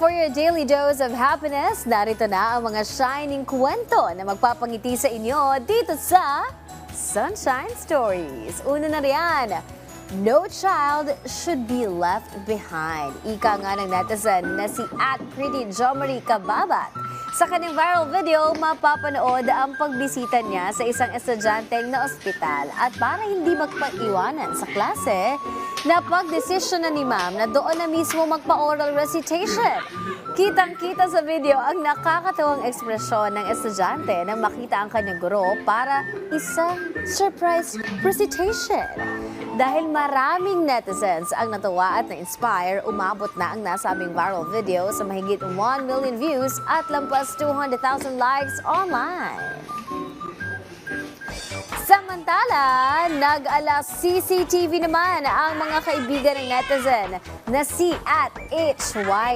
for your daily dose of happiness, narito na ang mga shining kwento na magpapangiti sa inyo dito sa Sunshine Stories. Una na riyan, no child should be left behind. Ika nga ng netizen na si @PrettyJomarie Cababat. Sa kanyang viral video, mapapanood ang pagbisita niya sa isang estudyanteng na ospital. At para hindi magpaiwanan sa klase, napag-desisyon na ni ma'am na doon na mismo magpa-oral recitation. Kitang-kita sa video ang nakakatawang ekspresyon ng estudyante nang makita ang kanyang guro para isang surprise recitation. Dahil maraming netizens ang natuwa at na-inspire, umabot na ang nasabing viral video sa mahigit 1 million views at lampas 200,000 likes online. Samantala, nag-ala CCTV naman ang mga kaibigan ng netizen na si @HYCYTH_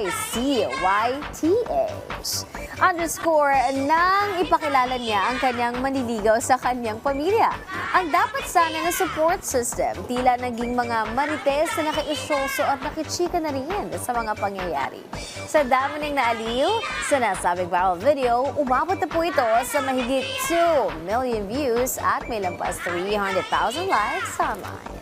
nang ipakilala niya ang kanyang manliligaw sa kanyang pamilya. Ang dapat sana na support system, tila naging mga marites na nakiusyoso at nakichika na rin sa mga pangyayari. Sa dami ng naaliw, sa nasabing viral video, umabot na po ito sa mahigit 2 million views at may lampas 300,000 likes online.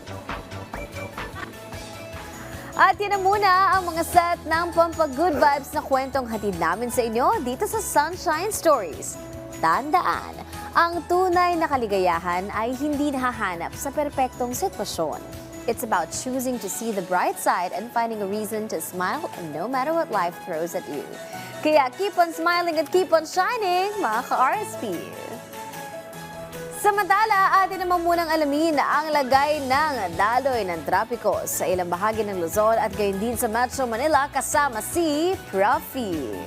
At yan na muna ang mga set ng pampag-good vibes na kwentong hatid namin sa inyo dito sa Sunshine Stories. Tandaan, ang tunay na kaligayahan ay hindi nahahanap sa perpektong sitwasyon. It's about choosing to see the bright side and finding a reason to smile no matter what life throws at you. Kaya keep on smiling at keep on shining, mga ka-RSP! Samantala, atin naman munang alamin ang lagay ng daloy ng trapiko sa ilang bahagi ng Luzon at gayon din sa Metro Manila kasama si Profi.